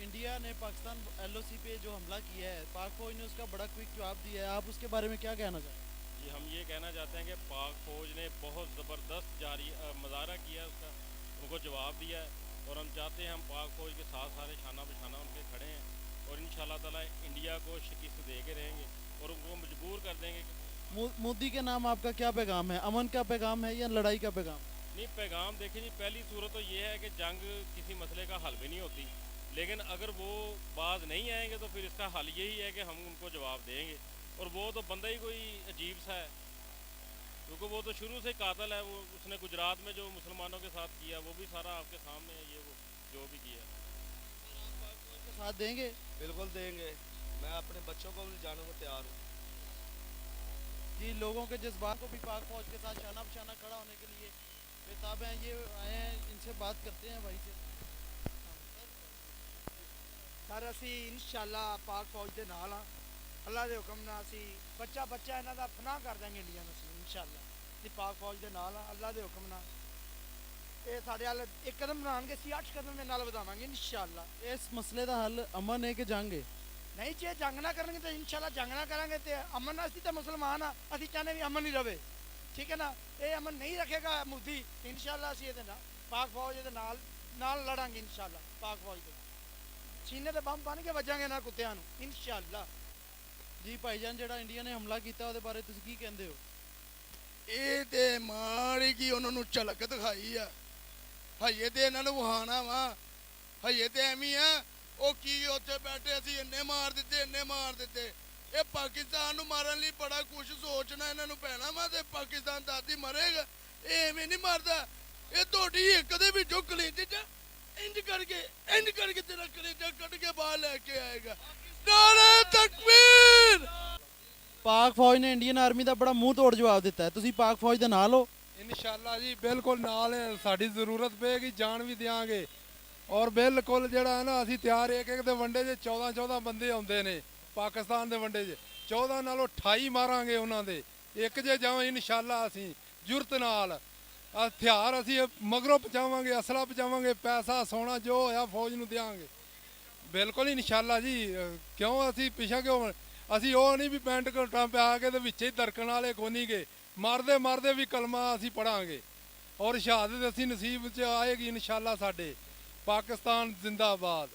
India ने Pakistan LOC पे जो हमला किया है, पाक फौज ने उसका बड़ा क्विक जवाब दिया है। आप उसके बारे में क्या कहना चाहेंगे? जी हम ये कहना चाहते हैं कि पाक फ़ौज ने बहुत ज़बरदस्त जारी मुजाहरा किया है उसका, उनको जवाब दिया है। और हम चाहते हैं हम पाक फ़ौज के साथ सारे शाना बशाना उनके खड़े हैं और इंशाल्लाह ताला इंडिया को शिकस्त दे के रहेंगे और उनको मजबूर कर देंगे मोदी के नाम आपका क्या पैगाम है? अमन का पैगाम है या लड़ाई का पैगाम? नहीं पैगाम देखें जी, पहली सूरत तो ये है कि जंग किसी मसले का हल भी नहीं होती, लेकिन अगर वो बाज नहीं आएंगे तो फिर इसका हल यही है कि हम उनको जवाब देंगे। और वो तो बंदा ही कोई अजीब सा है, क्योंकि वो तो शुरू से कातल है। वो उसने गुजरात में जो मुसलमानों के साथ किया वो भी सारा आपके सामने है, ये वो जो भी किया। उसका साथ देंगे? बिल्कुल देंगे। मैं अपने बच्चों को भी जाने को तैयार हूँ। जी, लोगों के जज्बात को भी पाक फौज के साथ शाना बशाना खड़ा होने के लिए बेताब हैं। ये आए हैं, इनसे बात करते हैं भाई से। सर ਅਸੀਂ ਇਨਸ਼ਾਅੱਲਾ ਪਾਕ ਫੌਜ ਦੇ ਨਾਲ ਆ। ਅੱਲਾ ਦੇ ਹੁਕਮ ਨਾਲ ਅਸੀਂ ਬੱਚਾ ਬੱਚਾ ਇਹਨਾਂ ਦਾ ਫਨਾਹ ਕਰ ਦਾਂਗੇ ਇੰਡੀਆ ਨੂੰ ਅਸੀਂ ਇਨਸ਼ਾਅੱਲਾ। ਅਸੀਂ ਪਾਕ ਫੌਜ ਦੇ ਨਾਲ ਆ ਅੱਲਾ ਦੇ ਹੁਕਮ ਨਾਲ। ਇਹ ਸਾਡੇ ਵੱਲ ਇੱਕ ਕਦਮ ਬਣਾਉਣਗੇ, ਅਸੀਂ 8 ਕਦਮ ਦੇ ਨਾਲ ਵਧਾਵਾਂਗੇ ਇਨਸ਼ਾਅੱਲਾ। इस मसले का हल अमन है कि जंग है? ਨਹੀਂ ਜੇ ਜੰਗ ਨਾ ਕਰਨਗੇ ਤਾਂ ਇਨਸ਼ਾਅੱਲਾ ਜੰਗ ਨਾ ਕਰਾਂਗੇ ਤੇ ਅਮਨ ਨਾਲ। ਅਸੀਂ ਤਾਂ ਮੁਸਲਮਾਨ ਆ, ਅਸੀਂ ਚਾਹੁੰਦੇ ਵੀ ਅਮਨ ਹੀ ਰਵੇ, ਠੀਕ ਹੈ ਨਾ। ਇਹ ਅਮਨ ਨਹੀਂ ਰੱਖੇਗਾ ਮੋਦੀ, ਇਨਸ਼ਾਅੱਲਾ ਅਸੀਂ ਇਹਦੇ ਨਾਲ ਪਾਕ ਫੌਜ ਦੇ ਨਾਲ ਨਾਲ ਲੜਾਂਗੇ ਇਨਸ਼ਾਅੱਲਾ। ਪਾਕ ਫੌਜ ਦੇ ਸੀਨੇ ਤੇ ਬੰਬ ਬਣ ਕੇ ਵੱਜਾਂਗੇ ਨਾ ਕੁੱਤਿਆਂ ਨੂੰ ਇਨਸ਼ਾਅੱਲਾ। जी भाईजान, ਜਿਹੜਾ ਇੰਡੀਆ ਨੇ ਹਮਲਾ ਕੀਤਾ ਉਹਦੇ ਬਾਰੇ ਤੁਸੀਂ ਕੀ ਕਹਿੰਦੇ ਹੋ? ਇਹ ਤੇ ਮਾੜੀ ਕੀ ਉਹਨਾਂ ਨੂੰ ਝਲਕ ਦਿਖਾਈ ਆ। ਹਜੇ ਤੇ ਇਹਨਾਂ ਨੂੰ ਵਹਾਣਾ ਵਾ, ਹਜੇ ਤੇ ਐਵੇਂ ਆ ਉਹ ਕੀ ਉੱਥੇ ਬੈਠੇ ਅਸੀਂ ਇੰਨੇ ਮਾਰ ਦਿੱਤੇ ਇੰਨੇ ਮਾਰ ਦਿੱਤੇ। ਇਹ ਪਾਕਿਸਤਾਨ ਨੂੰ ਮਾਰਨ ਲਈ ਬੜਾ ਕੁਝ ਸੋਚਣਾ ਇਹਨਾਂ ਨੂੰ ਪੈਣਾ ਵਾ, ਤੇ ਪਾਕਿਸਤਾਨ ਦਾਦੀ ਮਰੇਗਾ। ਇਹ ਐਵੇਂ ਨਹੀਂ ਮਰਦਾ। ਇਹ ਤੁਹਾਡੀ ਇੱਕ ਦੇ ਵਿੱਚੋਂ ਕਲੇਜੇ ਚ ਇੰਜ ਕਰਕੇ ਤੇਰਾ ਕਲੇਜਾ ਕੱਢ ਕੇ ਬਾਹਰ ਲੈ ਕੇ ਆਏਗਾ। ਨਾਰੇ ਤਕਬੀਰ। ਪਾਕ ਫੌਜ ਨੇ ਇੰਡੀਅਨ ਆਰਮੀ ਦਾ ਬੜਾ ਮੂੰਹ ਤੋੜ ਜਵਾਬ ਦਿੱਤਾ ਹੈ। ਤੁਸੀਂ ਪਾਕ ਫੌਜ ਦੇ ਨਾਲ ਹੋ? ਇਨਸ਼ਾਅੱਲਾ ਜੀ ਬਿਲਕੁਲ ਨਾਲ ਹੈ। ਸਾਡੀ ਜ਼ਰੂਰਤ ਪਏਗੀ ਜਾਨ ਵੀ ਦਿਆਂਗੇ। ਔਰ ਬਿਲਕੁਲ ਜਿਹੜਾ ਹੈ ਨਾ ਅਸੀਂ ਤਿਆਰ ਇੱਕ ਦੇ ਵੰਡੇ 'ਚ 14 ਬੰਦੇ ਆਉਂਦੇ ਨੇ। ਪਾਕਿਸਤਾਨ ਦੇ ਵੰਡੇ 'ਚ 14 ਨਾਲੋਂ 28 ਮਾਰਾਂਗੇ ਉਹਨਾਂ ਦੇ। ਇੱਕ ਜੇ ਜਾਵਾਂ ਇਨਸ਼ਾਅੱਲਾ ਅਸੀਂ ਜੁਰਤ ਨਾਲ। ਹਥਿਆਰ ਅਸੀਂ ਮਗਰੋਂ ਪਹੁੰਚਾਵਾਂਗੇ, ਅਸਲਾ ਪਹੁੰਚਾਵਾਂਗੇ, ਪੈਸਾ ਸੋਨਾ ਜੋ ਹੋਇਆ ਫੌਜ ਨੂੰ ਦਿਆਂਗੇ ਬਿਲਕੁਲ ਇਨਸ਼ਾਅੱਲਾ ਜੀ। ਕਿਉਂ ਅਸੀਂ ਪਿੱਛੇ ਕਿਉਂ? ਅਸੀਂ ਉਹ ਨਹੀਂ ਵੀ ਪੈਂਟ ਕੋਟਾਂ ਪਾ ਕੇ ਤੇ ਵਿੱਚੇ ਹੀ ਦਰਕਣ ਵਾਲੇ ਕੋਨੀ ਗਏ। ਮਾਰਦੇ ਵੀ ਕਲਮਾ ਅਸੀਂ ਪੜਾਂਗੇ ਔਰ ਸ਼ਹਾਦਤ ਅਸੀਂ ਨਸੀਬ 'ਚ ਆਏਗੀ ਇਨਸ਼ਾਅੱਲਾ ਸਾਡੇ। ਪਾਕਿਸਤਾਨ ਜ਼ਿੰਦਾਬਾਦ।